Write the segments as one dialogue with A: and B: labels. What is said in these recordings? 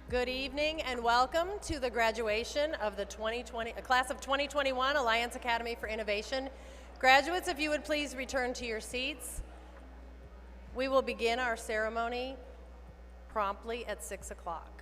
A: Good evening and welcome to the graduation of the class of 2021 Alliance Academy for Innovation. Graduates, if you would please return to your seats. We will begin our ceremony promptly at 6 o'clock.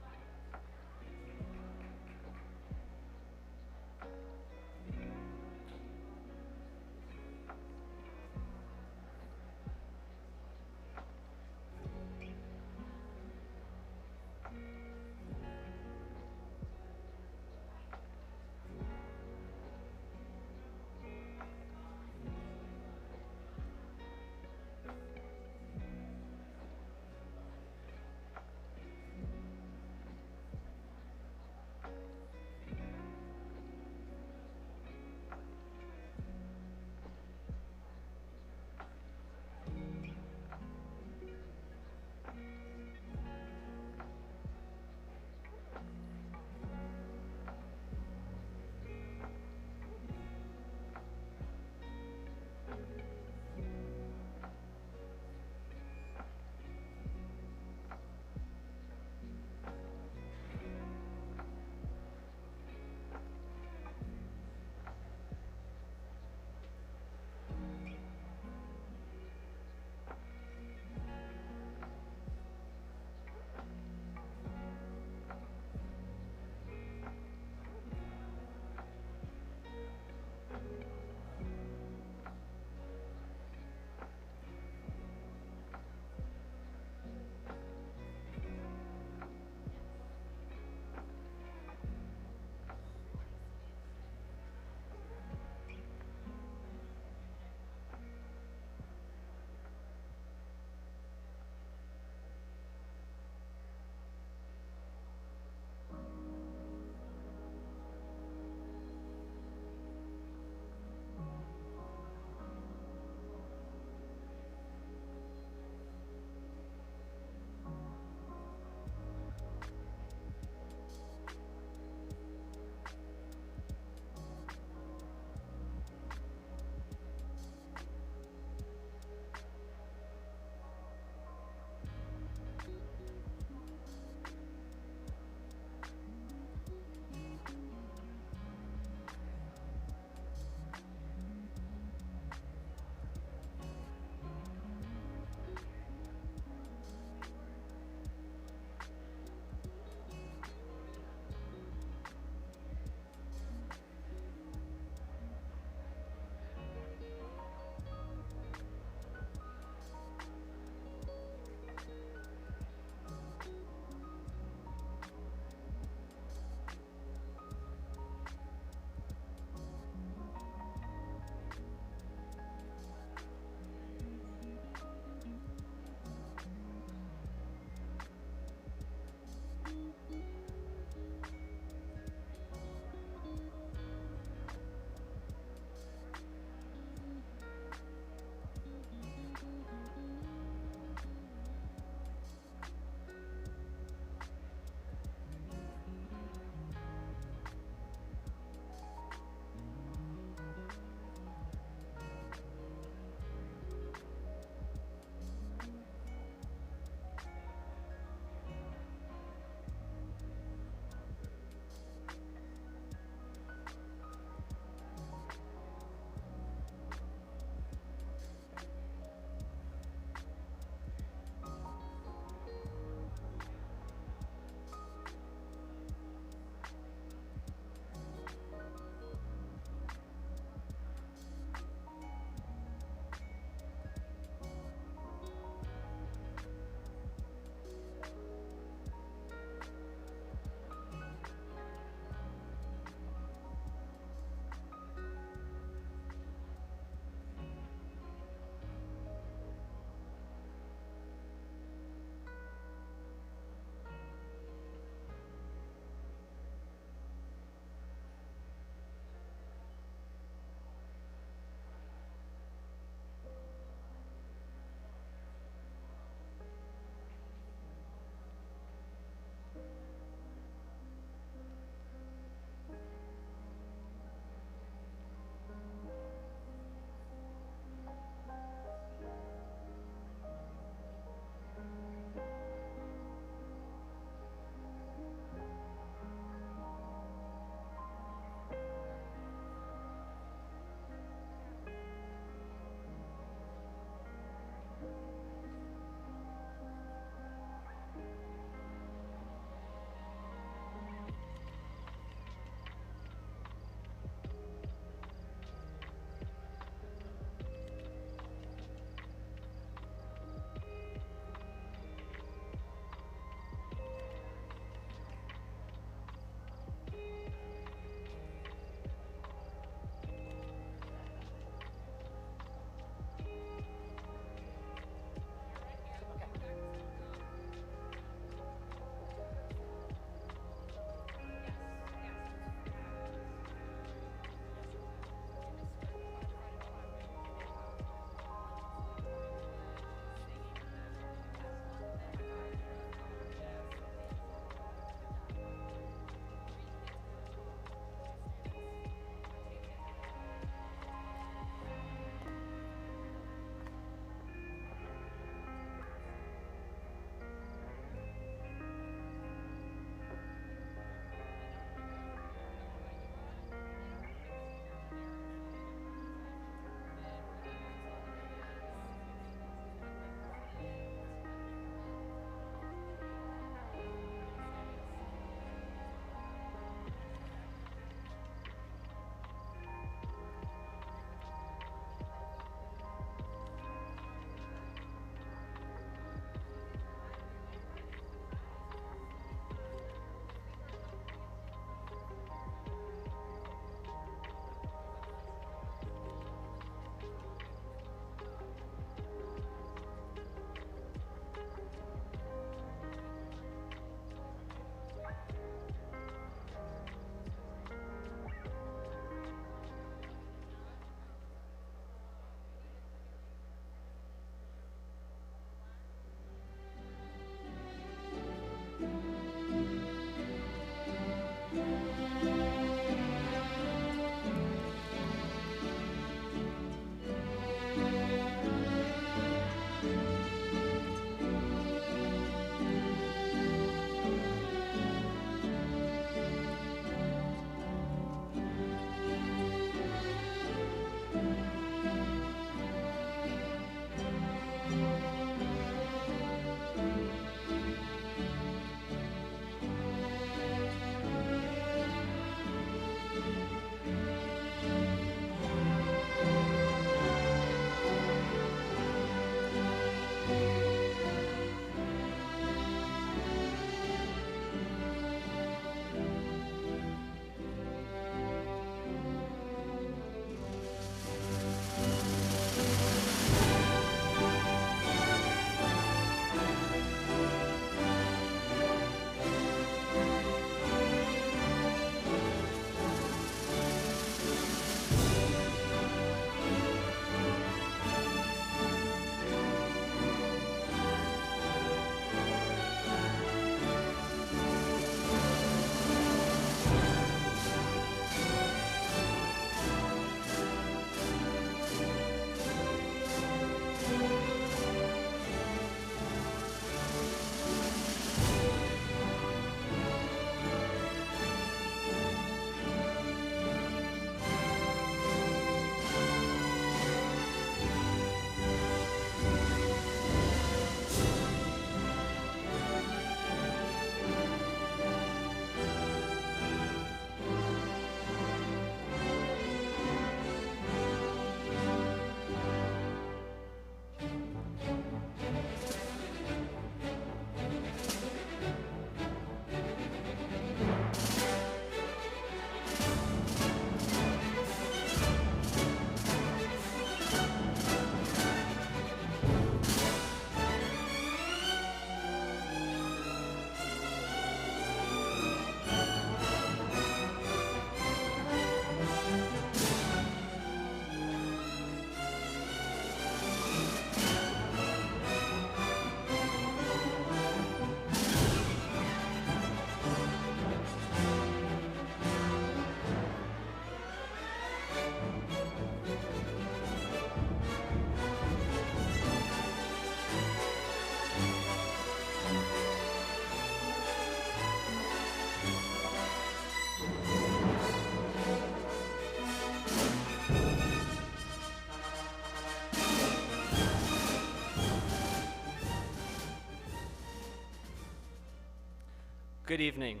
B: Good evening.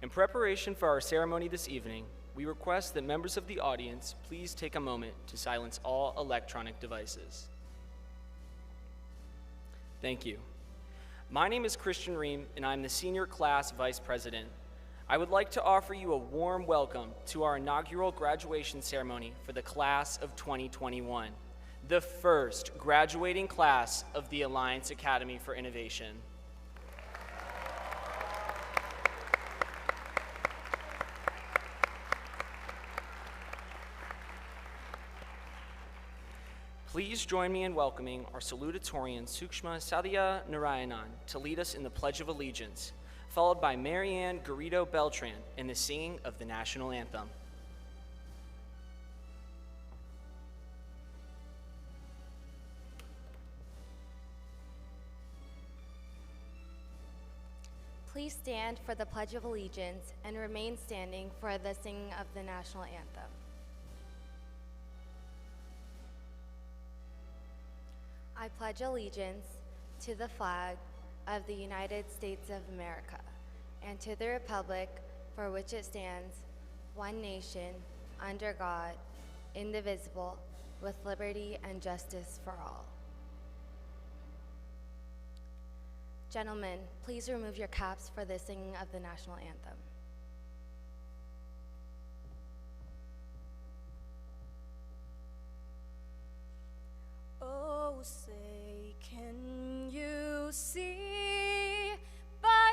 B: In preparation for our ceremony this evening, we request that members of the audience please take a moment to silence all electronic devices. Thank you. My name is Christian Ream, and I'm the Senior Class Vice President. I would like to offer you a warm welcome to our inaugural graduation ceremony for the class of 2021, the first graduating class of the Alliance Academy for Innovation. Please join me in welcoming our salutatorian Sukshma Sadhya Narayanan to lead us in the Pledge of Allegiance, followed by Marianne Garrido Beltran in the singing of the National Anthem.
C: Please stand for the Pledge of Allegiance and remain standing for the singing of the National Anthem. I pledge allegiance to the flag of the United States of America and to the republic for which it stands, one nation, under God, indivisible, with liberty and justice for all. Gentlemen, please remove your caps for the singing of the National Anthem.
D: Oh, say, can you see by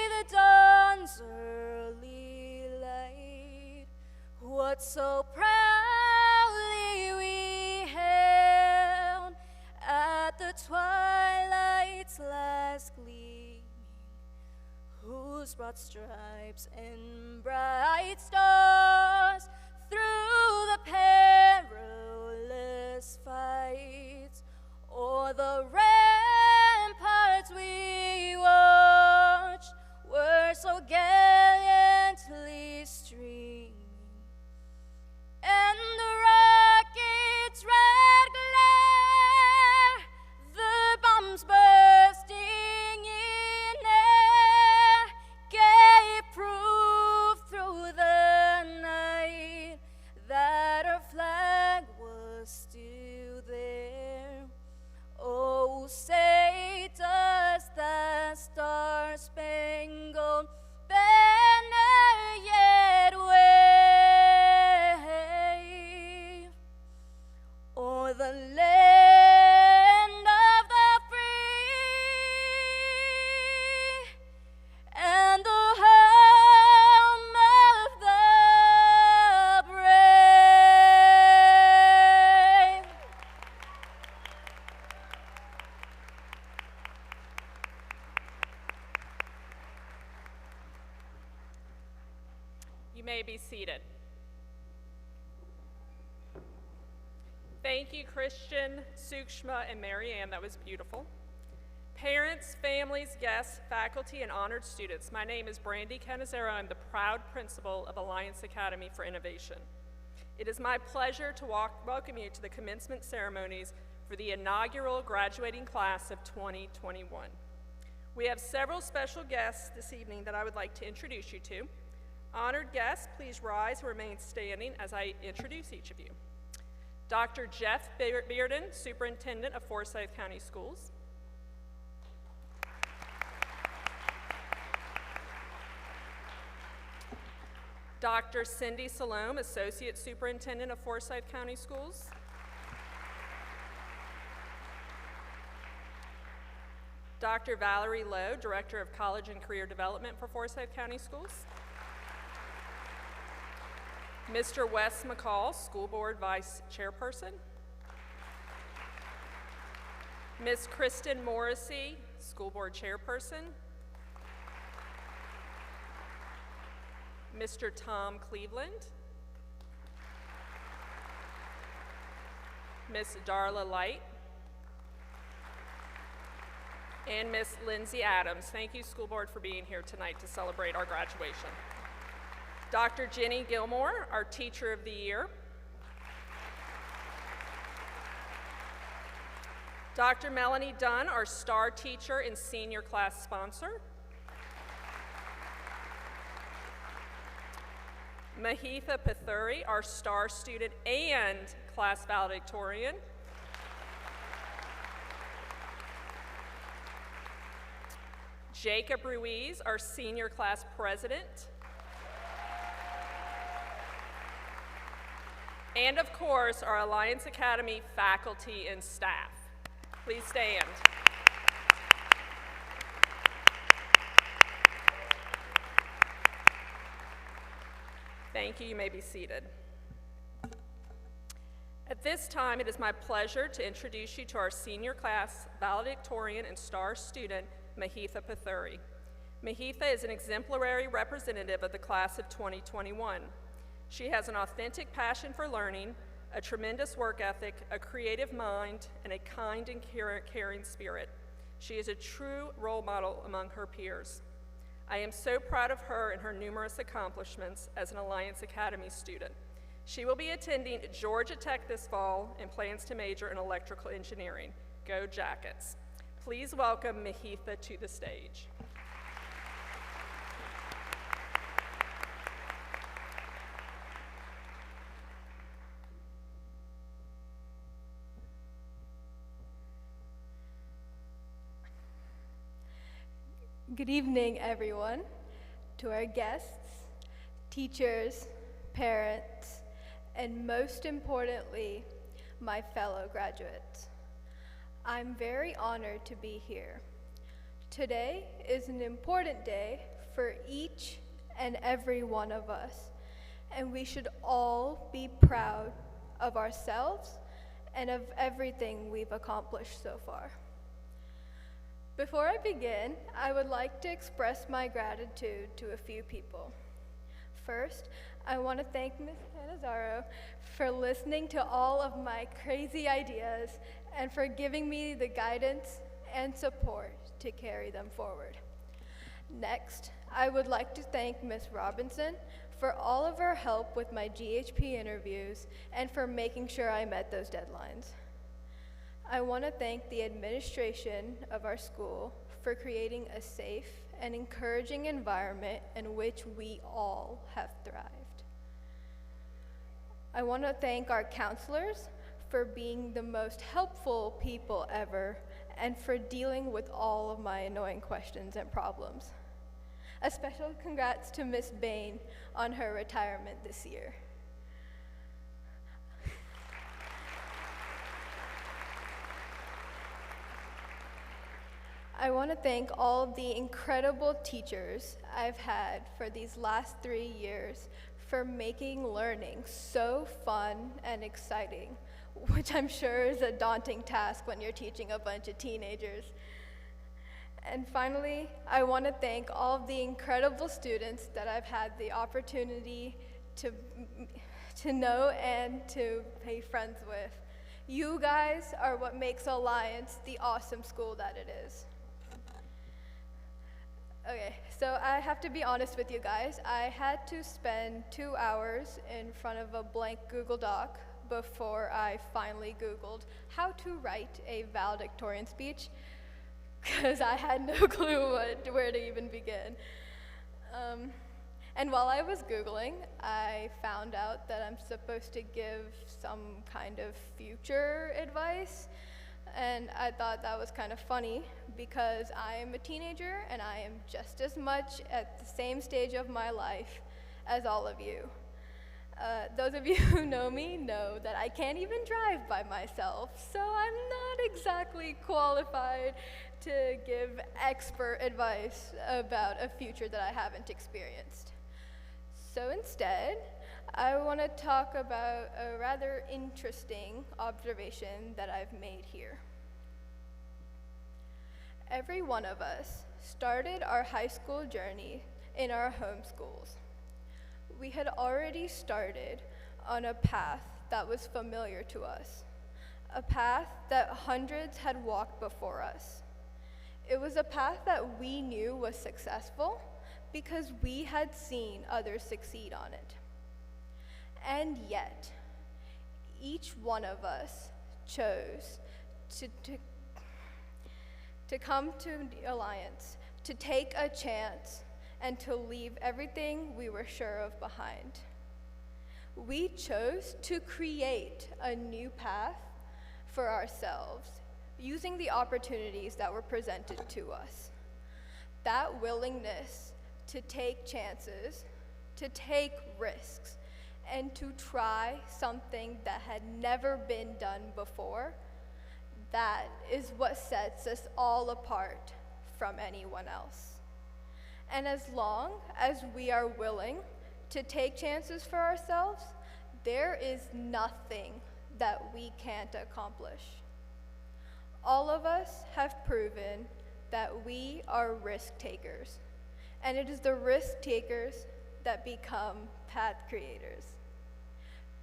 D: the dawn's early light what so proudly we hailed at the twilight's last gleaming, whose broad stripes and bright stars through the perilous fights o'er the ramparts we watched were so gallantly streaming, and the rocket's red glare, the bombs bursting in air, gave proof through the night that our flag was still there. Oh, say does the star-spangled banner yet wave o'er the land of the free and the home of the brave?
E: You may be seated. Thank you, Christian, Sukshma, and Marianne. That was beautiful. Parents, families, guests, faculty, and honored students, my name is Brandy Canizero. I'm the proud principal of Alliance Academy for Innovation. It is my pleasure to welcome you to the commencement ceremonies for the inaugural graduating class of 2021. We have several special guests this evening that I would like to introduce you to. Honored guests, please rise and remain standing as I introduce each of you. Dr. Jeff Bearden, Superintendent of Forsyth County Schools. Dr. Cindy Salome, Associate Superintendent of Forsyth County Schools. Dr. Valerie Lowe, Director of College and Career Development for Forsyth County Schools. Mr. Wes McCall, School Board Vice Chairperson. Ms. Kristen Morrissey, School Board Chairperson. Mr. Tom Cleveland. Ms. Darla Light. And Ms. Lindsay Adams. Thank you, School Board, for being here tonight to celebrate our graduation. Dr. Jenny Gilmore, our Teacher of the Year. Dr. Melanie Dunn, our star teacher and senior class sponsor. Mahitha Pathuri, our star student and class valedictorian. Jacob Ruiz, our senior class president. And of course, our Alliance Academy faculty and staff. Please stand. Thank you. You may be seated. At this time, it is my pleasure to introduce you to our senior class valedictorian and star student, Mahitha Pathuri. Mahitha is an exemplary representative of the class of 2021. She has an authentic passion for learning, a tremendous work ethic, a creative mind, and a kind and caring spirit. She is a true role model among her peers. I am so proud of her and her numerous accomplishments as an Alliance Academy student. She will be attending Georgia Tech this fall and plans to major in electrical engineering. Go Jackets. Please welcome Mahitha to the stage.
F: Good evening, everyone. To our guests, teachers, parents, and most importantly, my fellow graduates. I'm very honored to be here. Today is an important day for each and every one of us, and we should all be proud of ourselves and of everything we've accomplished so far. Before I begin, I would like to express my gratitude to a few people. First, I want to thank Ms. Canizaro for listening to all of my crazy ideas and for giving me the guidance and support to carry them forward. Next, I would like to thank Ms. Robinson for all of her help with my GHP interviews and for making sure I met those deadlines. I want to thank the administration of our school for creating a safe and encouraging environment in which we all have thrived. I want to thank our counselors for being the most helpful people ever and for dealing with all of my annoying questions and problems. A special congrats to Ms. Bain on her retirement this year. I want to thank all of the incredible teachers I've had for these last 3 years for making learning so fun and exciting, which I'm sure is a daunting task when you're teaching a bunch of teenagers. And finally, I want to thank all of the incredible students that I've had the opportunity to know and to be friends with. You guys are what makes Alliance the awesome school that it is. Okay, so I have to be honest with you guys. I had to spend 2 hours in front of a blank Google Doc before I finally Googled how to write a valedictorian speech, because I had no clue where to even begin. And while I was Googling, I found out that I'm supposed to give some kind of future advice. And I thought that was kind of funny because I am a teenager and I am just as much at the same stage of my life as all of you. Those of you who know me know that I can't even drive by myself, so I'm not exactly qualified to give expert advice about a future that I haven't experienced. So instead, I want to talk about a rather interesting observation that I've made here. Every one of us started our high school journey in our home schools. We had already started on a path that was familiar to us, a path that hundreds had walked before us. It was a path that we knew was successful because we had seen others succeed on it. And yet, each one of us chose to come to the Alliance, to take a chance, and to leave everything we were sure of behind. We chose to create a new path for ourselves, using the opportunities that were presented to us. That willingness to take chances, to take risks, and to try something that had never been done before, that is what sets us all apart from anyone else. And as long as we are willing to take chances for ourselves, there is nothing that we can't accomplish. All of us have proven that we are risk takers, and it is the risk takers that become path creators.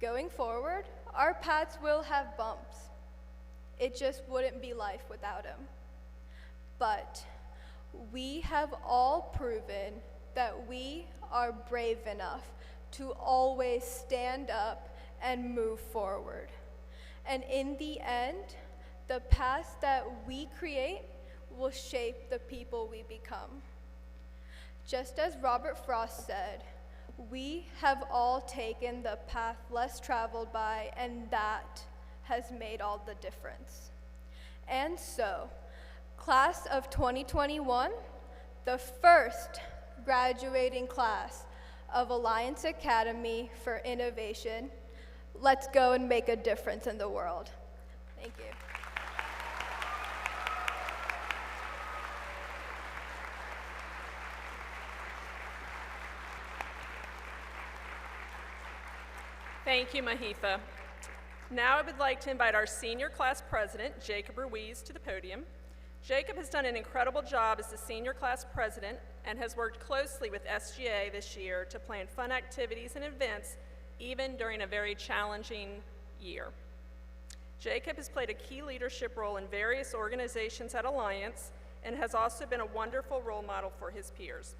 F: Going forward, our paths will have bumps. It just wouldn't be life without them. But we have all proven that we are brave enough to always stand up and move forward. And in the end, the paths that we create will shape the people we become. Just as Robert Frost said, we have all taken the path less traveled by, and that has made all the difference. And so, class of 2021, the first graduating class of Alliance Academy for Innovation, let's go and make a difference in the world. Thank you.
E: Thank you, Mahitha. Now I would like to invite our senior class president, Jacob Ruiz, to the podium. Jacob has done an incredible job as the senior class president and has worked closely with SGA this year to plan fun activities and events, even during a very challenging year. Jacob has played a key leadership role in various organizations at Alliance and has also been a wonderful role model for his peers.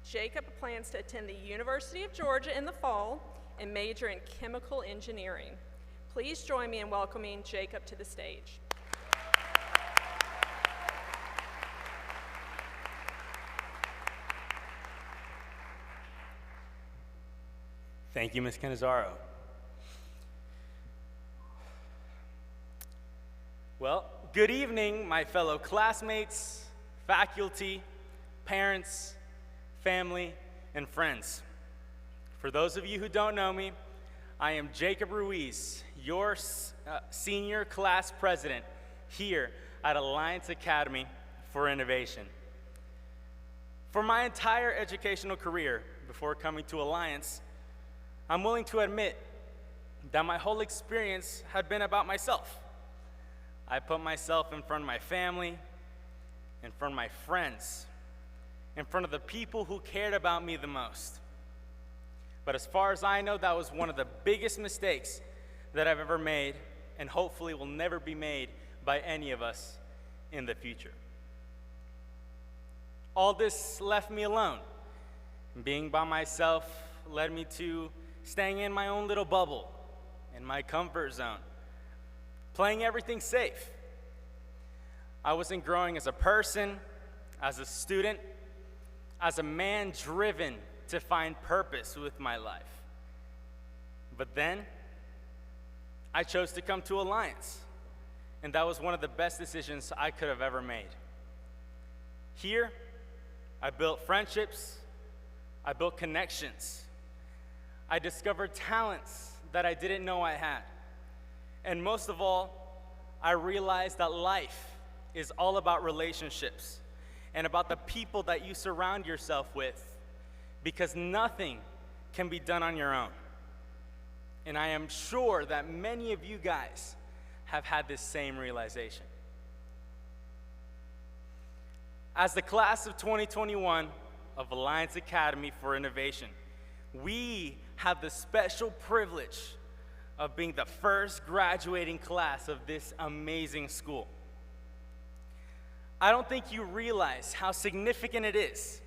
E: Jacob plans to attend the University of Georgia in the fall and major in chemical engineering. Please join me in welcoming Jacob to the stage.
G: Thank you, Ms. Canizaro. Well, good evening, my fellow classmates, faculty, parents, family, and friends. For those of you who don't know me, I am Jacob Ruiz, your senior class president here at Alliance Academy for Innovation. For my entire educational career before coming to Alliance, I'm willing to admit that my whole experience had been about myself. I put myself in front of my family, in front of my friends, in front of the people who cared about me the most. But as far as I know, that was one of the biggest mistakes that I've ever made, and hopefully will never be made by any of us in the future. All this left me alone. Being by myself led me to staying in my own little bubble, in my comfort zone, playing everything safe. I wasn't growing as a person, as a student, as a man driven to find purpose with my life. But then, I chose to come to Alliance, and that was one of the best decisions I could have ever made. Here, I built friendships, I built connections, I discovered talents that I didn't know I had. And most of all, I realized that life is all about relationships and about the people that you surround yourself with, because nothing can be done on your own. And I am sure that many of you guys have had this same realization. As the class of 2021 of Alliance Academy for Innovation, we have the special privilege of being the first graduating class of this amazing school. I don't think you realize how significant it is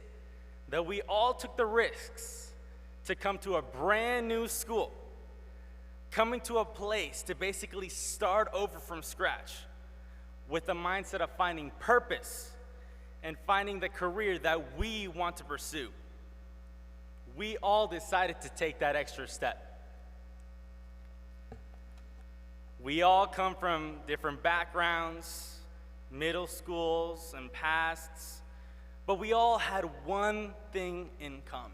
G: that we all took the risks to come to a brand new school, coming to a place to basically start over from scratch with the mindset of finding purpose and finding the career that we want to pursue. We all decided to take that extra step. We all come from different backgrounds, middle schools, and pasts, but we all had one thing in common: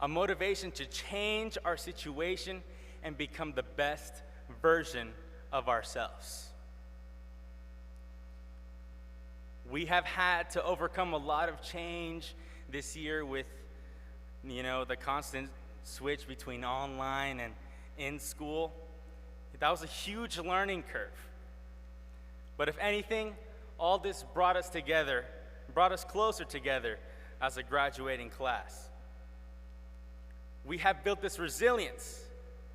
G: a motivation to change our situation and become the best version of ourselves. We have had to overcome a lot of change this year with, the constant switch between online and in school. That was a huge learning curve. But if anything, all this brought us closer together as a graduating class. We have built this resilience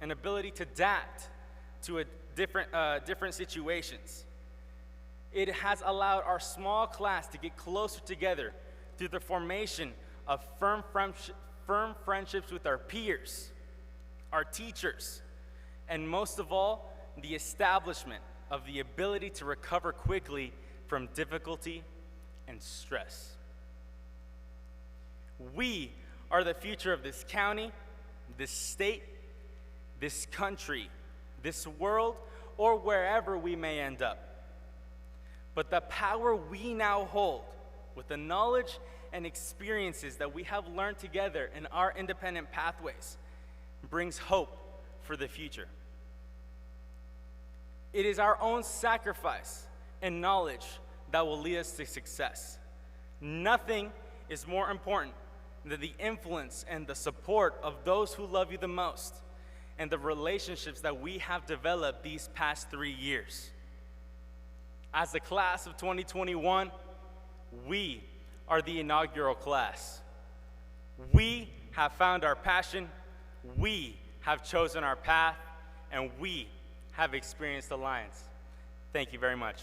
G: and ability to adapt to different situations. It has allowed our small class to get closer together through the formation of firm friendships with our peers, our teachers, and most of all, the establishment of the ability to recover quickly from difficulty and stress. We are the future of this county, this state, this country, this world, or wherever we may end up. But the power we now hold, with the knowledge and experiences that we have learned together in our independent pathways, brings hope for the future. It is our own sacrifice and knowledge that will lead us to success. Nothing is more important than the influence and the support of those who love you the most and the relationships that we have developed these past 3 years. As the class of 2021, we are the inaugural class. We have found our passion, we have chosen our path, and we have experienced Alliance. Thank you very much.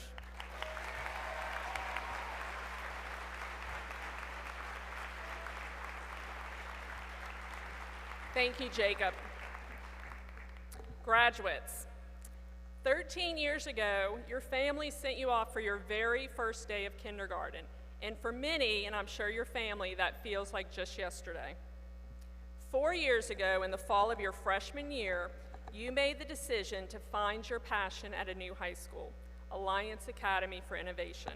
E: Thank you, Jacob. Graduates, 13 years ago, your family sent you off for your very first day of kindergarten. And for many, and I'm sure your family, that feels like just yesterday. 4 years ago, in the fall of your freshman year, you made the decision to find your passion at a new high school, Alliance Academy for Innovation.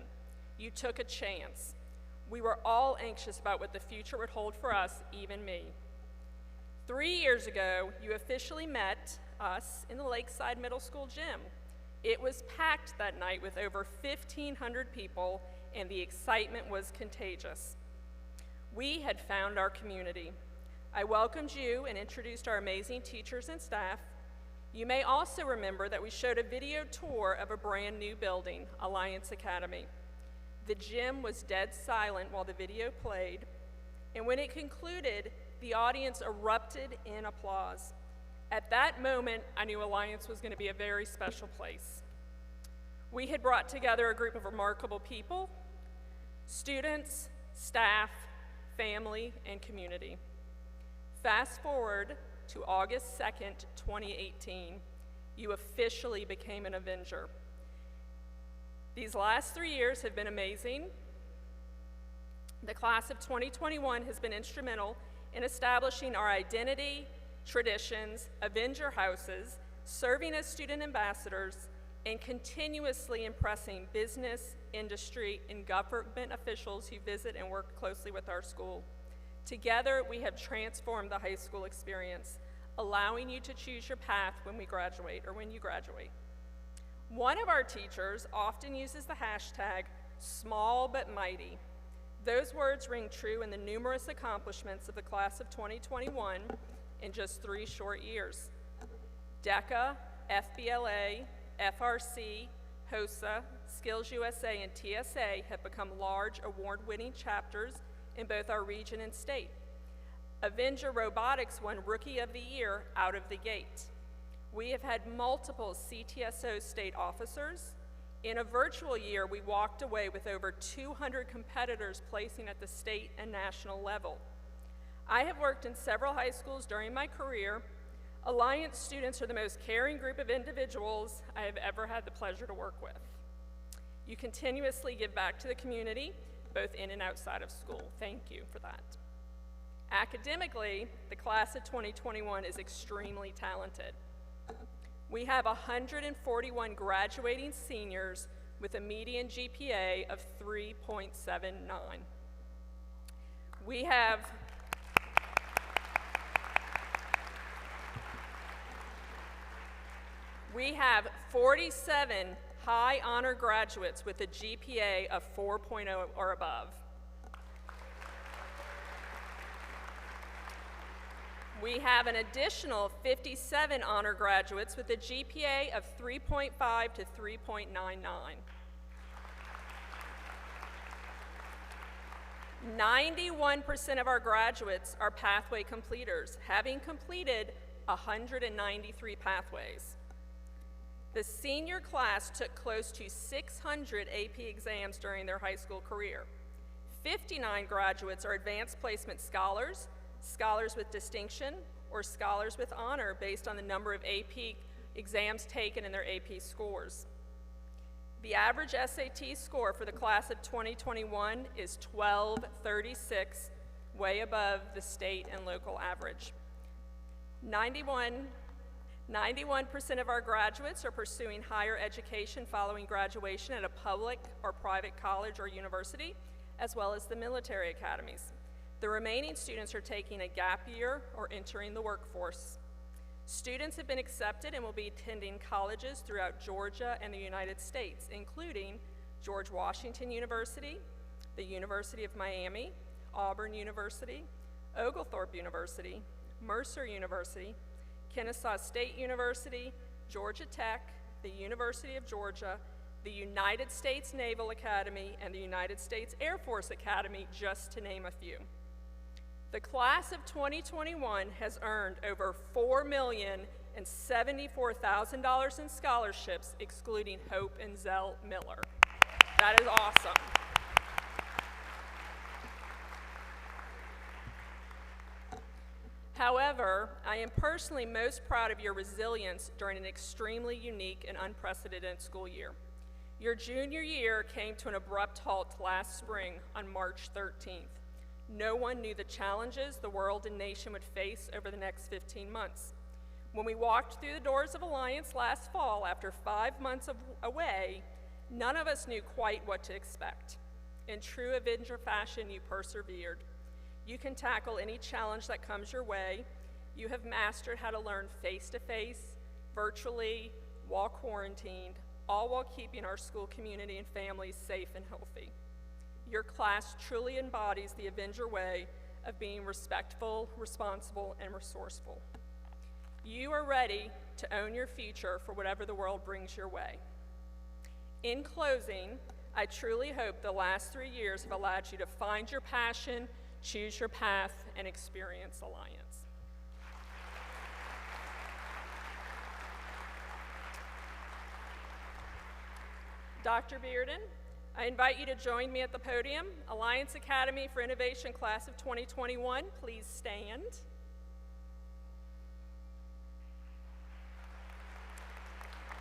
E: You took a chance. We were all anxious about what the future would hold for us, even me. 3 years ago, you officially met us in the Lakeside Middle School gym. It was packed that night with over 1,500 people, and the excitement was contagious. We had found our community. I welcomed you and introduced our amazing teachers and staff. You may also remember that we showed a video tour of a brand new building, Alliance Academy. The gym was dead silent while the video played, and when it concluded, the audience erupted in applause. At that moment, I knew Alliance was going to be a very special place. We had brought together a group of remarkable people, students, staff, family, and community. Fast forward to August 2nd, 2018, you officially became an Avenger. These last 3 years have been amazing. The class of 2021 has been instrumental in establishing our identity, traditions, Avenger houses, serving as student ambassadors, and continuously impressing business, industry, and government officials who visit and work closely with our school. Together, we have transformed the high school experience, allowing you to choose your path when we graduate or when you graduate. One of our teachers often uses the hashtag small but mighty. Those words ring true in the numerous accomplishments of the class of 2021 in just 3 short years. DECA, FBLA, FRC, HOSA, Skills USA, and TSA have become large award-winning chapters in both our region and state. Avenger Robotics won Rookie of the Year out of the gate. We have had multiple CTSO state officers. In a virtual year, we walked away with over 200 competitors placing at the state and national level. I have worked in several high schools during my career. Alliance students are the most caring group of individuals I have ever had the pleasure to work with. You continuously give back to the community, both in and outside of school. Thank you for that. Academically, the class of 2021 is extremely talented. We have 141 graduating seniors with a median GPA of 3.79. We have 47 high honor graduates with a GPA of 4.0 or above. We have an additional 57 honor graduates with a GPA of 3.5 to 3.99. 91% of our graduates are pathway completers, having completed 193 pathways. The senior class took close to 600 AP exams during their high school career. 59 graduates are advanced placement scholars, scholars with distinction, or scholars with honor based on the number of AP exams taken and their AP scores. The average SAT score for the class of 2021 is 1236, way above the state and local average. 91% of our graduates are pursuing higher education following graduation at a public or private college or university, as well as the military academies. The remaining students are taking a gap year or entering the workforce. Students have been accepted and will be attending colleges throughout Georgia and the United States, including George Washington University, the University of Miami, Auburn University, Oglethorpe University, Mercer University, Kennesaw State University, Georgia Tech, the University of Georgia, the United States Naval Academy, and the United States Air Force Academy, just to name a few. The class of 2021 has earned over $4,074,000 in scholarships, excluding Hope and Zell Miller. That is awesome. However, I am personally most proud of your resilience during an extremely unique and unprecedented school year. Your junior year came to an abrupt halt last spring on March 13th. No one knew the challenges the world and nation would face over the next 15 months. When we walked through the doors of Alliance last fall after 5 months away, none of us knew quite what to expect. In true Avenger fashion, you persevered. You can tackle any challenge that comes your way. You have mastered how to learn face-to-face, virtually, while quarantined, all while keeping our school community and families safe and healthy. Your class truly embodies the Avenger way of being respectful, responsible, and resourceful. You are ready to own your future for whatever the world brings your way. In closing, I truly hope the last 3 years have allowed you to find your passion, choose your path, and experience Alliance. Dr. Bearden, I invite you to join me at the podium. Alliance Academy for Innovation Class of 2021, please stand.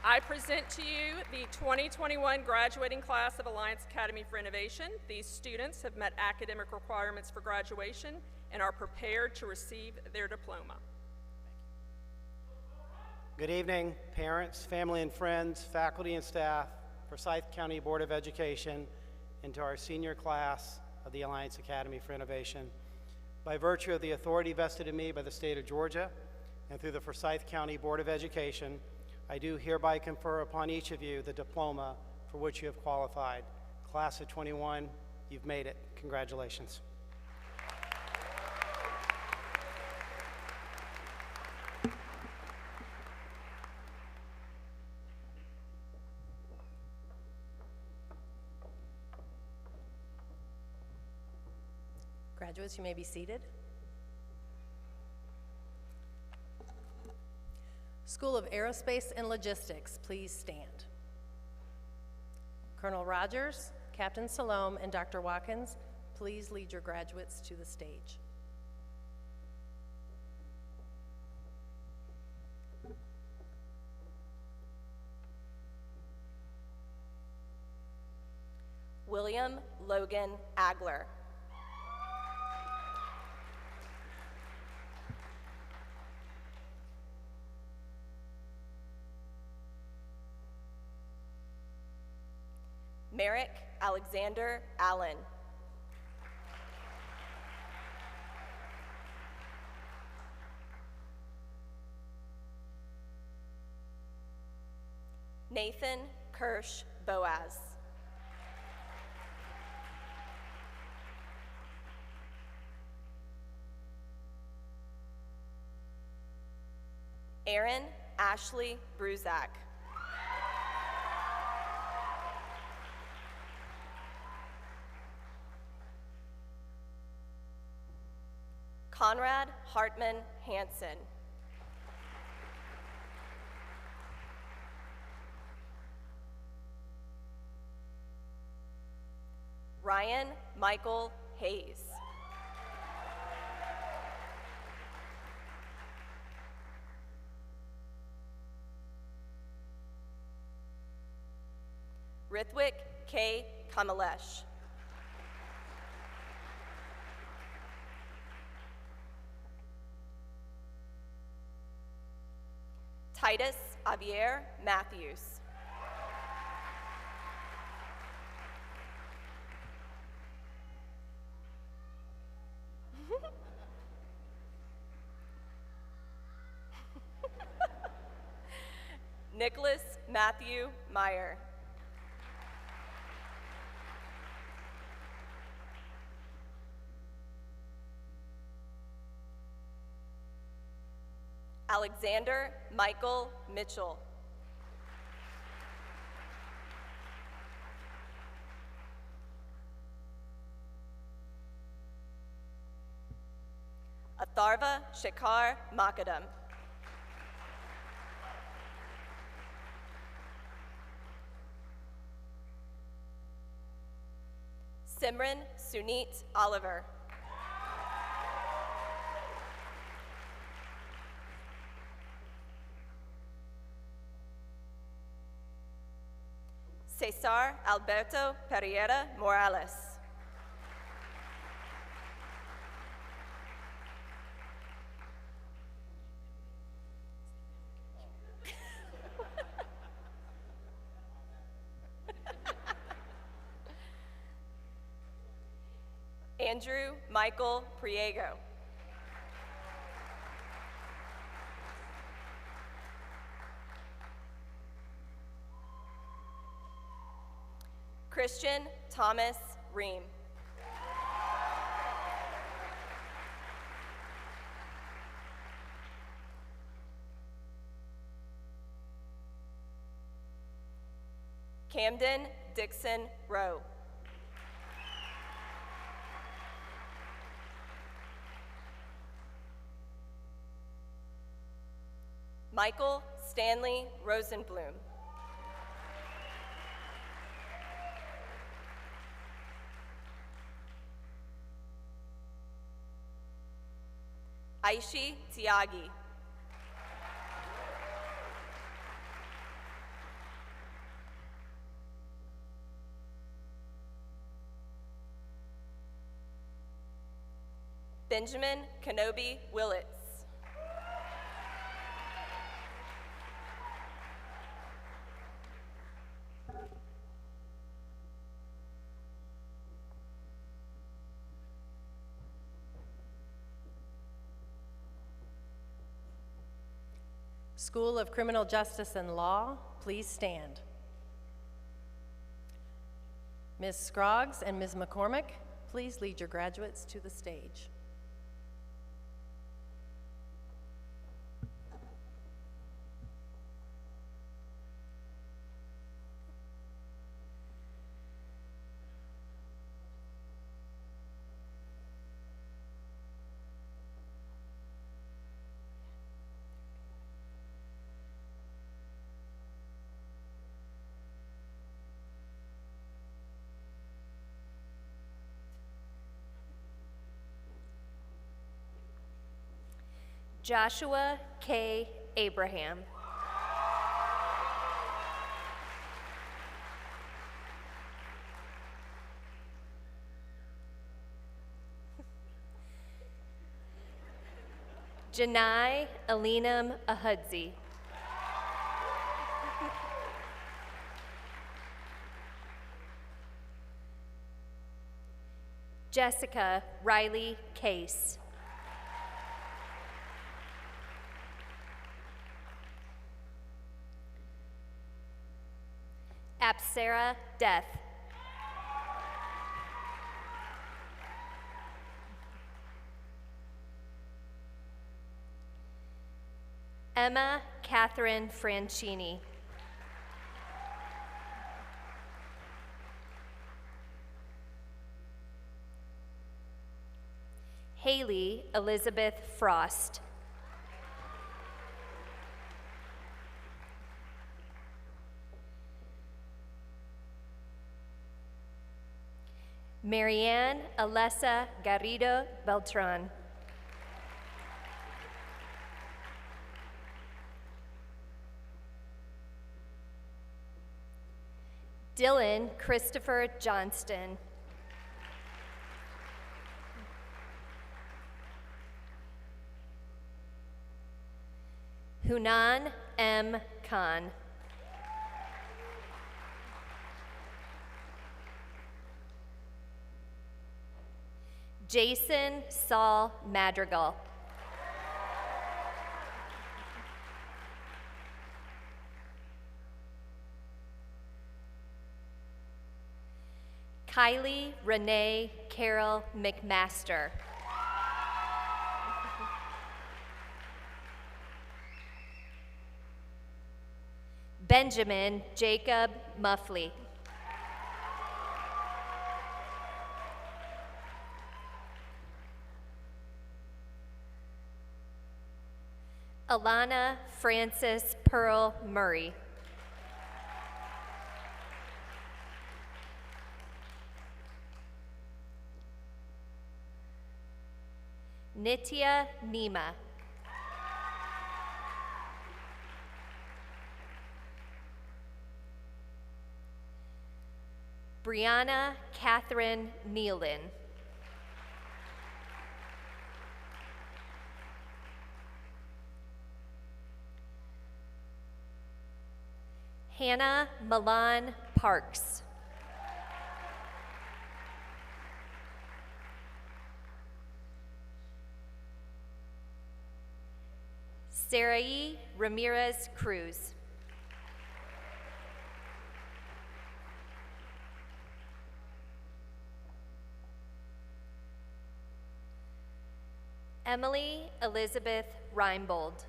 E: I present to you the 2021 graduating class of Alliance Academy for Innovation. These students have met academic requirements for graduation and are prepared to receive their diploma.
H: Good evening, parents, family and friends, faculty and staff, Forsyth County Board of Education, and to our senior class of the Alliance Academy for Innovation. By virtue of the authority vested in me by the state of Georgia and through the Forsyth County Board of Education, I do hereby confer upon each of you the diploma for which you have qualified. Class of 21, you've made it. Congratulations.
A: Graduates, you may be seated. School of Aerospace and Logistics, please stand. Colonel Rogers, Captain Salome, and Dr. Watkins, please lead your graduates to the stage.
D: William Logan Agler. Merrick Alexander Allen. Nathan Kirsch Boaz. Aaron Ashley Bruzak. Conrad Hartman Hansen. Ryan Michael Hayes. Rithwik K. Kamalesh. Titus Javier Matthews. Nicholas Matthew Meyer. Alexander Michael Mitchell. Atharva Shekhar Makadam. Simran Sunit Oliver. Cesar Alberto Pereira Morales. Andrew Michael Priego. Christian Thomas Ream. Camden Dixon Rowe. Michael Stanley Rosenblum. Aishi Tiagi. Benjamin Kenobi Willits.
A: School of Criminal Justice and Law, please stand. Ms. Scroggs and Ms. McCormick, please lead your graduates to the stage.
I: Joshua K. Abraham. Janai Alinam Ahudzi. Jessica Riley Case. Apsara Death. Emma Catherine Franchini. Haley Elizabeth Frost. Marianne Alessa Garrido Beltran. Dylan Christopher Johnston. Hunan M. Khan. Jason Saul Madrigal. Kylie Renee Carol McMaster. Benjamin Jacob Muffley. Alana Frances Pearl Murray. Nitya Nima. Brianna Catherine Nealon. Hannah Milan Parks. Sarai Ramirez Cruz. Emily Elizabeth Reinbold.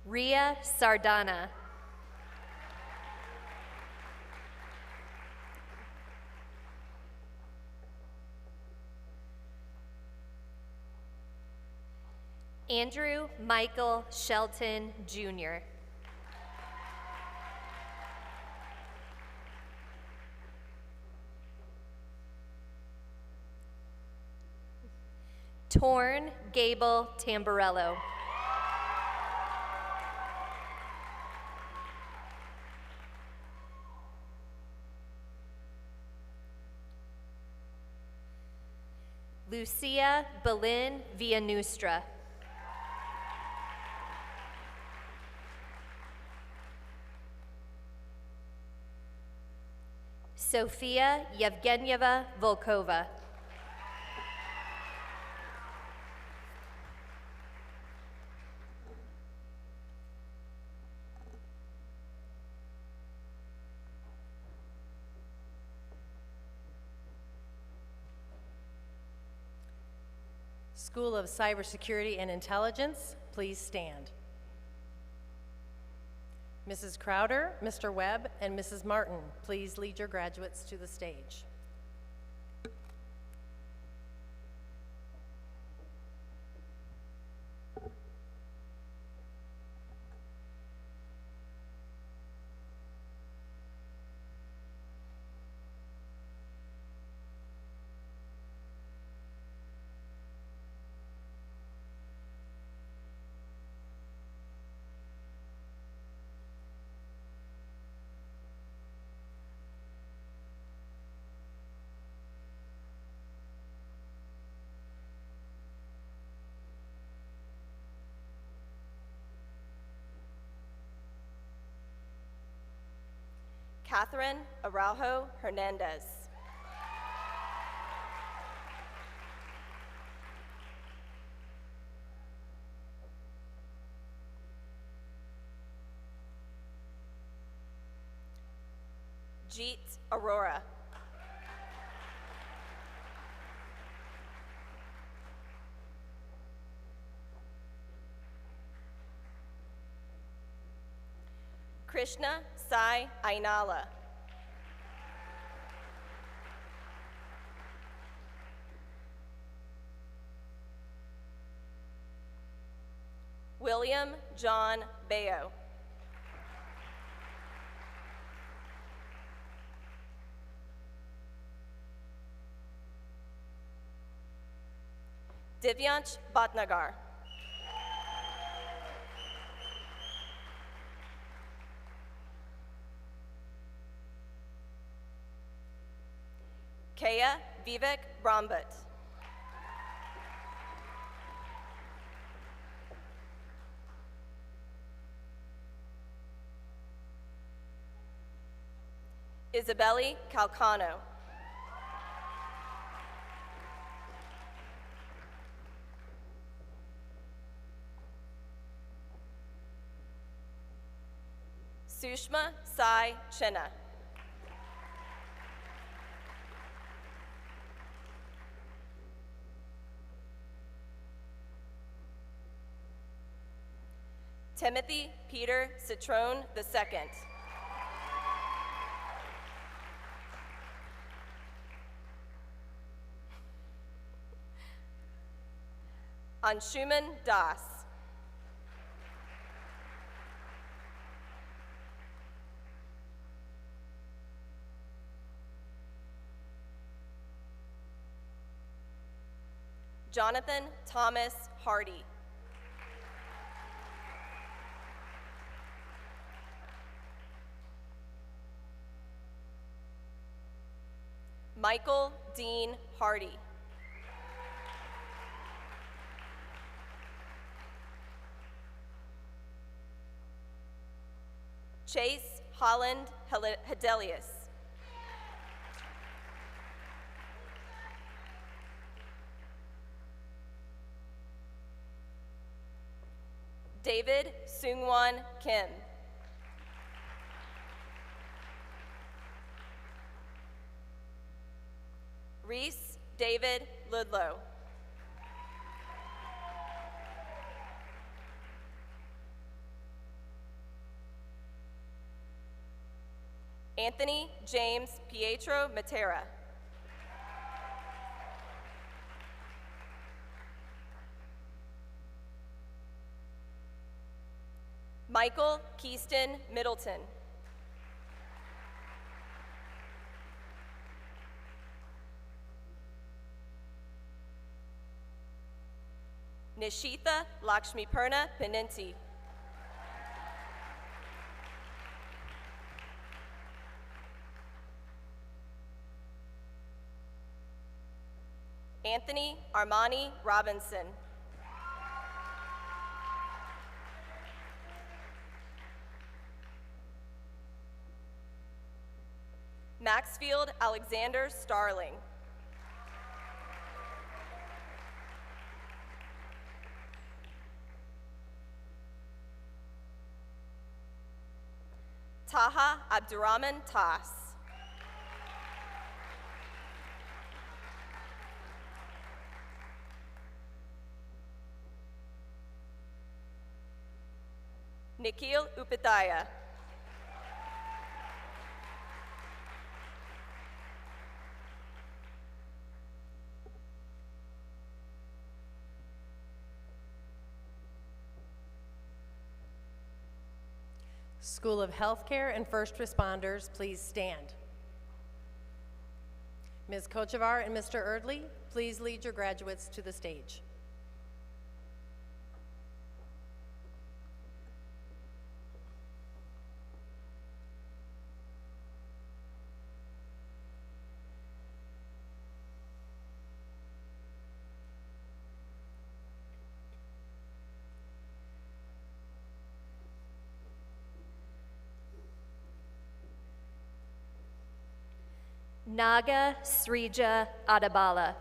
I: Ria Sardana. Andrew Michael Shelton, Jr. Torn Gable Tamburello. Lucia Belin Villanustra. Sofia Yevgenyeva Volkova.
A: School of Cybersecurity and Intelligence, please stand. Mrs. Crowder, Mr. Webb, and Mrs. Martin, please lead your graduates to the stage.
D: Catherine Araujo Hernandez. Jeet Aurora. Krishna Sai Ainala. William John Bayo. Divyansh Bhatnagar. Kaya Vivek Brahmbut. Isabelle Calcano. Sushma Sai Chenna. Timothy Peter Citrone II. Anshuman Das. Jonathan Thomas Hardy. Michael Dean Hardy. Chase Holland Hedelius. David Seungwon Kim. Reese David Ludlow. Anthony James Pietro Matera. Michael Keaston Middleton. Nishitha Lakshmipurna Penenti. Anthony Armani Robinson. Maxfield Alexander Starling. Taha Abdurrahman Tas. Nikhil Upadhyaya.
A: School of Healthcare and First Responders, please stand. Ms. Kochevar and Mr. Erdley, please lead your graduates to the stage.
I: Naga Srija Adabala.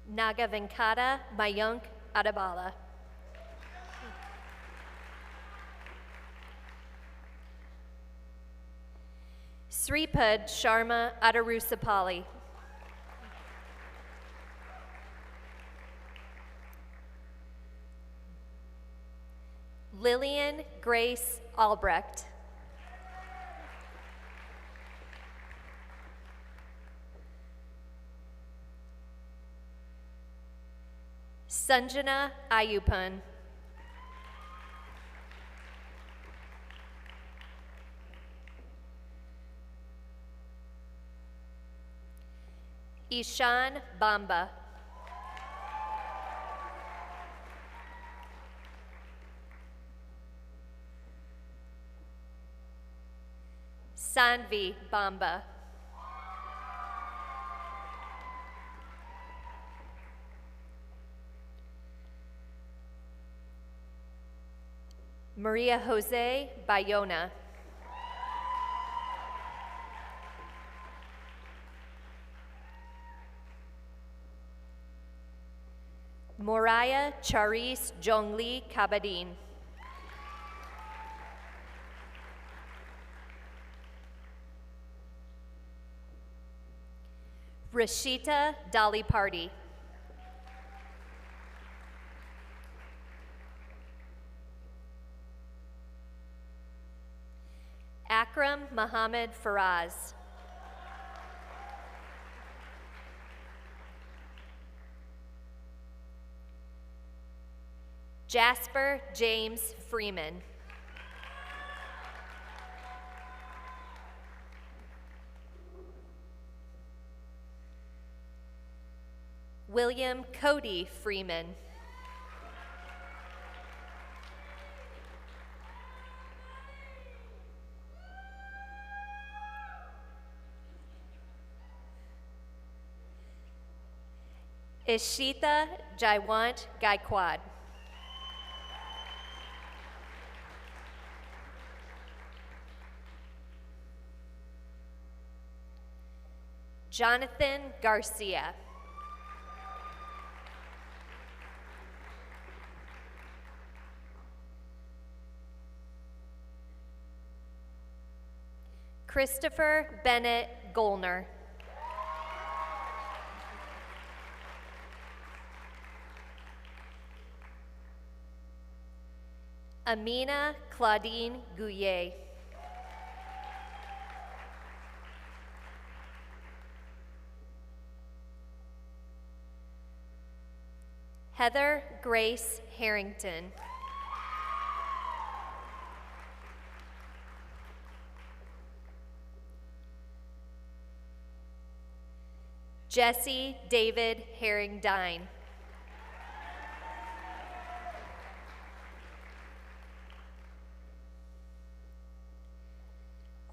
I: Naga Venkata Mayank Adabala. Sripad Sharma Adarusapalli. Lillian Grace Albrecht. Sanjana Ayupan. Ishan Bamba. Sanvi Bamba. Maria Jose Bayona. Moraya Charis Jongli Kabadin. Rashita Dali Party. Akram Mohammed Faraz. Jasper James Freeman. William Cody Freeman. Ishita Jaiwant Gaikwad. Jonathan Garcia. Christopher Bennett Golner. Amina Claudine Gouillet. Heather Grace Harrington. Jesse David Herring-Dine.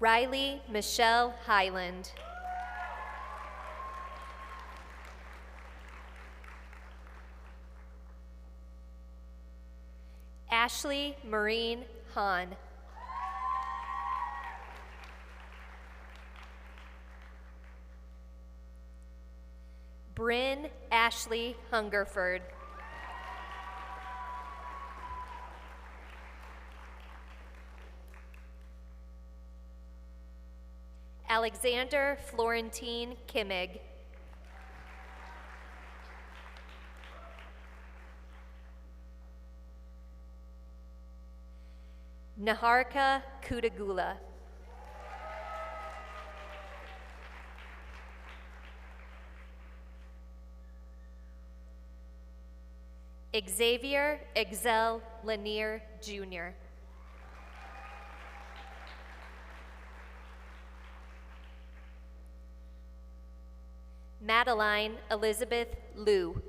I: Riley Michelle Highland. Ashley Maureen Hahn. Bryn Ashley Hungerford. Alexander Florentine Kimmig. Naharka Kudagula. Xavier Excel Lanier Jr. Madeline Elizabeth Liu.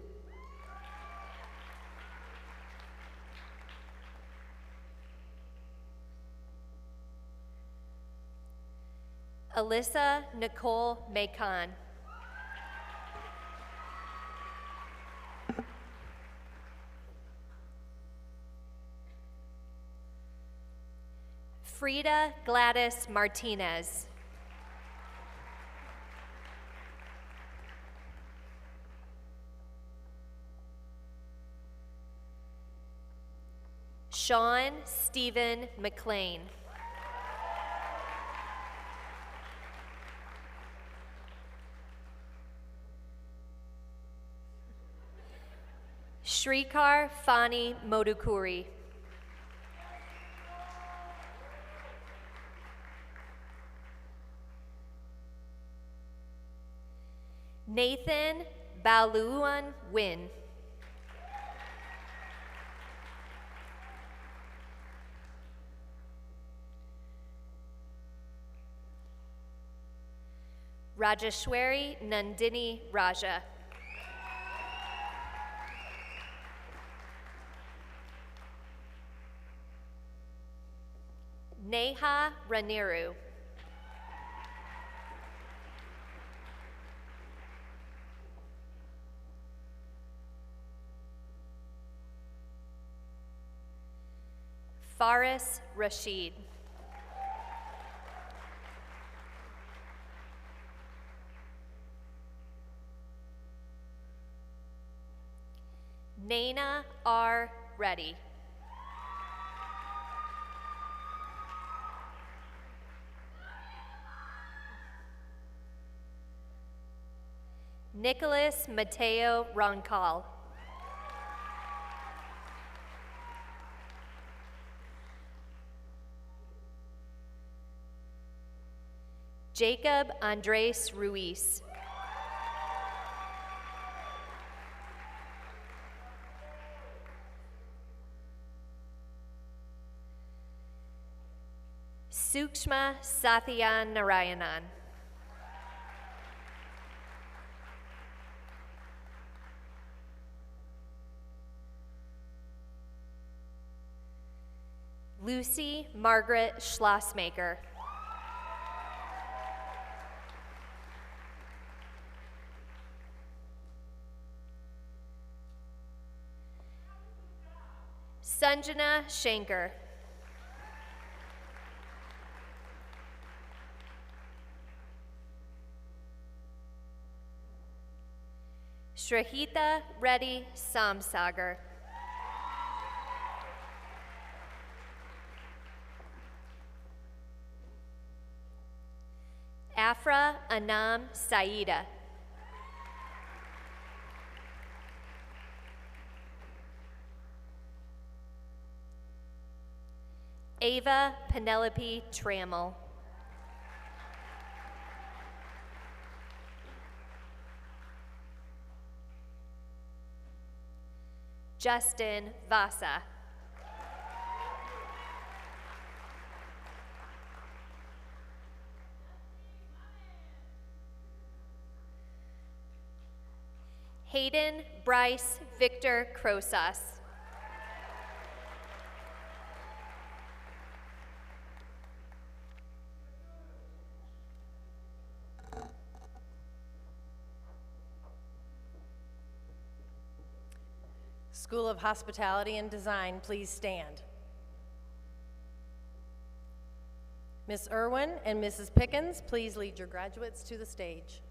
I: Alyssa Nicole Macon. Frida Gladys Martinez. Sean Stephen McLean. Shrikar Fani Modukuri. Nathan Baluan Win. Rajeshwari Nandini Raja. Neha Raniru. Faris Rashid. Naina R. Reddy. Nicholas Mateo Roncal. Jacob Andres Ruiz. Sukshma Satyan Narayanan. Lucy Margaret Schlossmaker. Sanjana Shankar. Shrahita Reddy Samsagar. Afra Anam Saida. Ava Penelope Trammell. Justin Vasa. Hayden Bryce Victor Crosas.
A: School of Hospitality and Design, please stand. Ms. Irwin and Mrs. Pickens, please lead your graduates to the stage.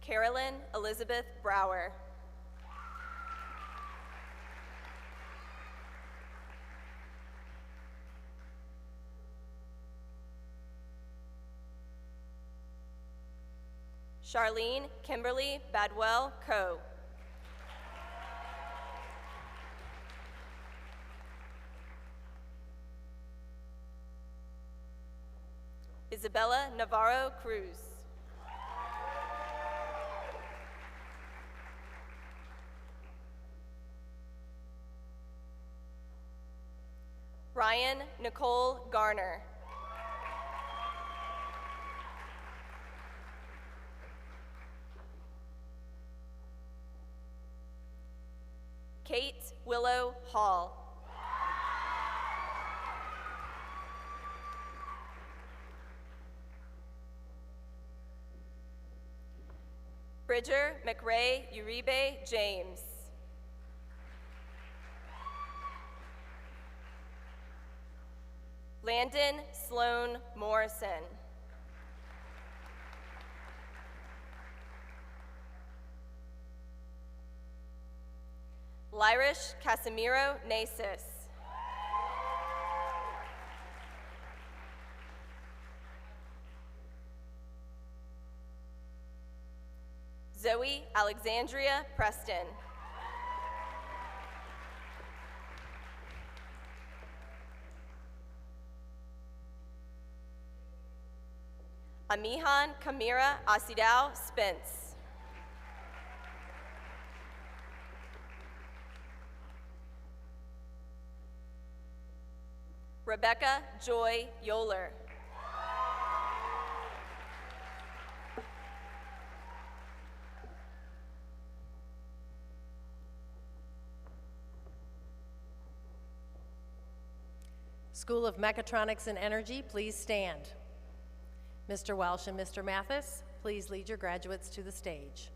D: Carolyn Elizabeth Brower. Charlene Kimberly Badwell Coe. Isabella Navarro Cruz. Ryan Nicole Garner. Kate Willow Hall. Bridger McRae Uribe James. Landon Sloan Morrison. Lyrish Casimiro Nasis. Zoe Alexandria Preston. Amihan Kamira Asidao Spence. Rebecca Joy Yoler.
A: School of Mechatronics and Energy, please stand. Mr. Welsh and Mr. Mathis, please lead your graduates to the stage.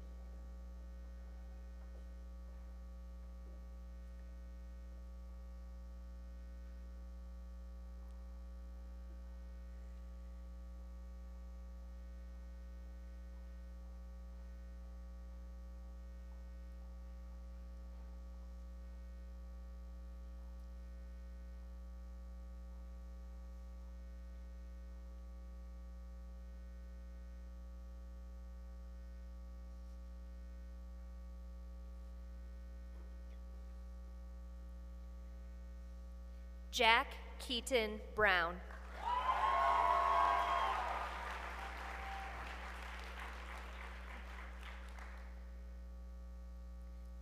I: Jack Keaton Brown.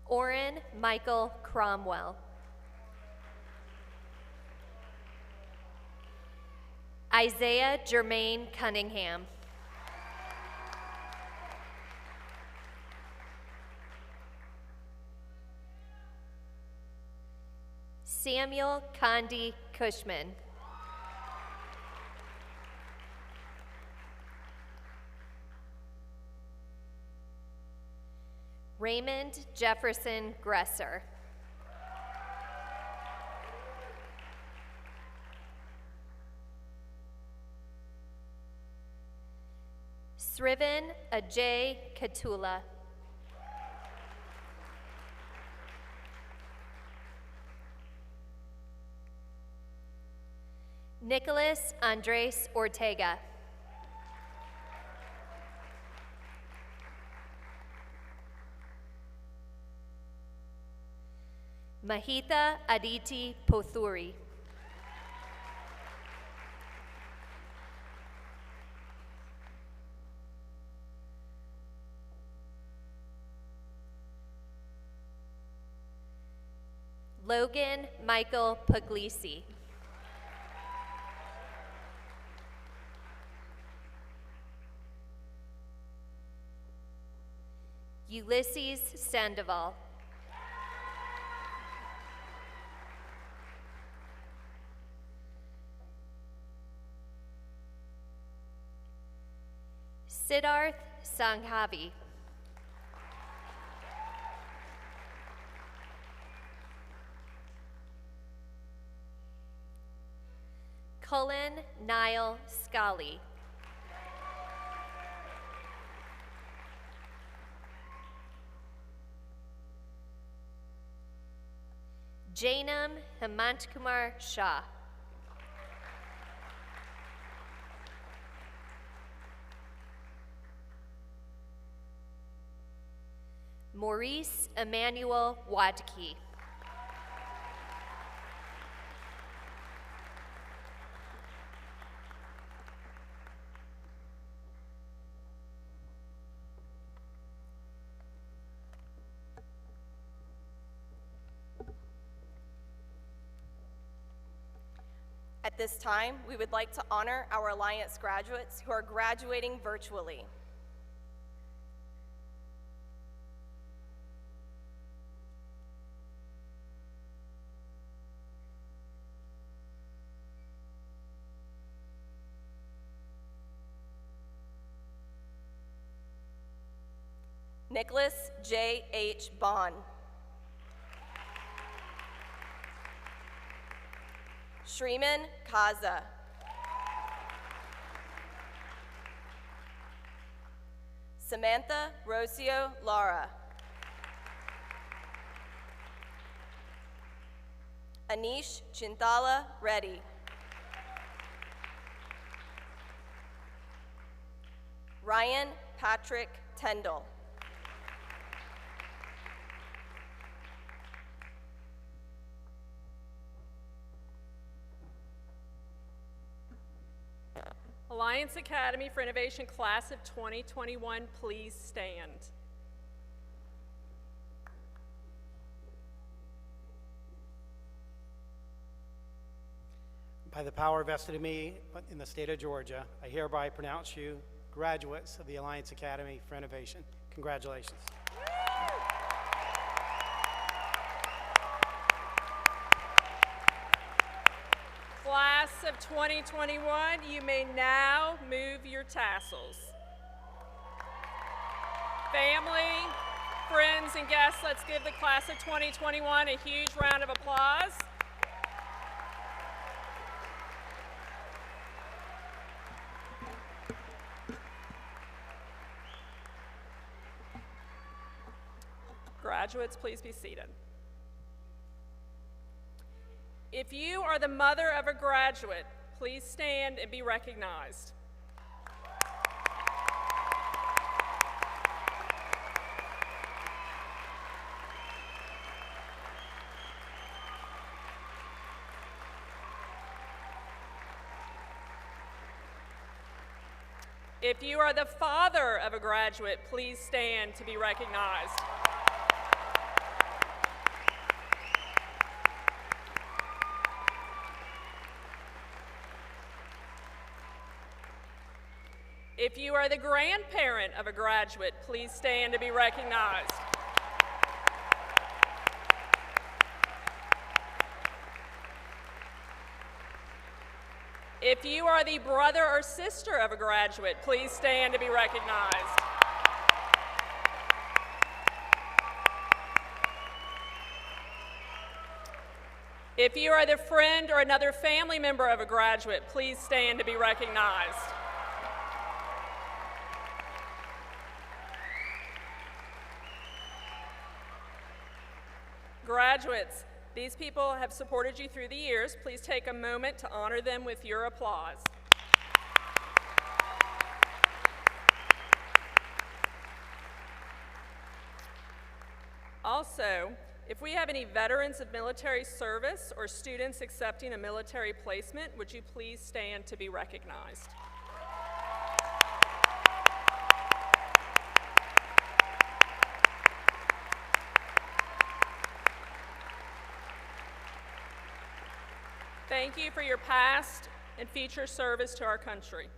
I: Orrin Michael Cromwell. Isaiah Jermaine Cunningham. Samuel Condi Cushman. Raymond Jefferson Gresser. Srivan Ajay Katula. Nicholas Andres Ortega. Mahitha Aditi Pothuri. Logan Michael Puglisi. Ulysses Sandoval. Siddharth Sanghavi. Cullen Niall Scully. Janam Hemantkumar Shah. Maurice Emmanuel Wadke.
D: At this time, we would like to honor our Alliance graduates who are graduating virtually. Nicholas J.H. Bond. Shreeman Kaza. Samantha Rocio Lara. Anish Chintala Reddy. Ryan Patrick Tendall.
E: Alliance Academy for Innovation Class of 2021, please stand.
H: By the power vested in me in the state of Georgia, I hereby pronounce you graduates of the Alliance Academy for Innovation. Congratulations.
E: Class of 2021, you may now move your tassels. Family, friends, and guests, let's give the Class of 2021 a huge round of applause. Graduates, please be seated. If you are the mother of a graduate, please stand and be recognized. If you are the father of a graduate, please stand to be recognized. If you are the grandparent of a graduate, please stand to be recognized. If you are the brother or sister of a graduate, please stand to be recognized. If you are the friend or another family member of a graduate, please stand to be recognized. Graduates, these people have supported you through the years. Please take a moment to honor them with your applause. Also, if we have any veterans of military service or students accepting a military placement, would you please stand to be recognized? Thank you for your past and future service to our country.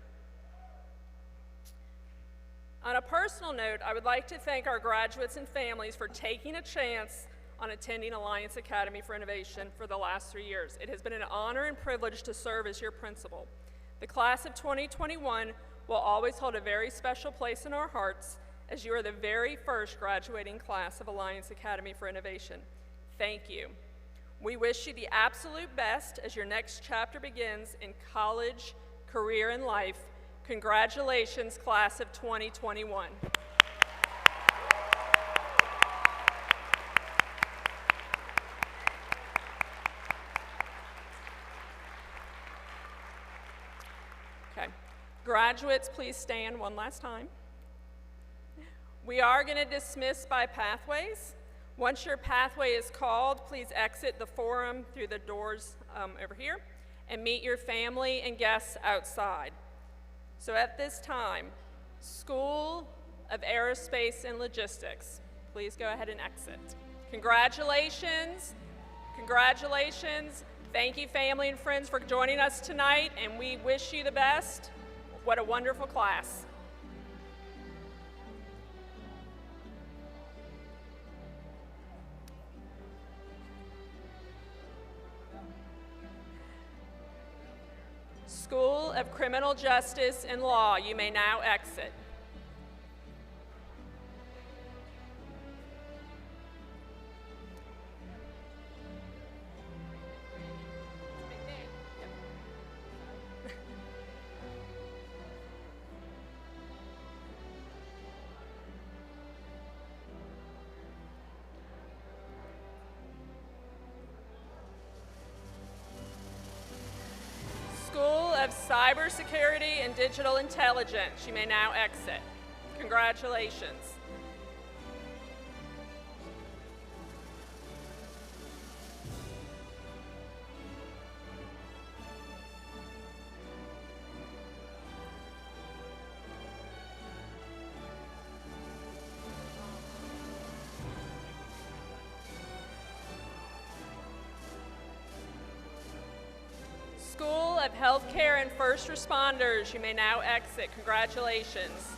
E: On a personal note, I would like to thank our graduates and families for taking a chance on attending Alliance Academy for Innovation for the last 3 years. It has been an honor and privilege to serve as your principal. The class of 2021 will always hold a very special place in our hearts, as you are the very first graduating class of Alliance Academy for Innovation. Thank you. We wish you the absolute best as your next chapter begins in college, career, and life. Congratulations, class of 2021. Okay, graduates, please stand one last time. We are going to dismiss by pathways. Once your pathway is called, please exit the forum through the doors over here and meet your family and guests outside. So at this time, School of Aerospace and Logistics, please go ahead and exit. Congratulations, congratulations. Thank you, family and friends, for joining us tonight, and we wish you the best. What a wonderful class. School of Criminal Justice and Law, you may now exit. School of Cybersecurity and Digital Intelligence, you may now exit. Congratulations. School of Healthcare and First Responders, you may now exit. Congratulations.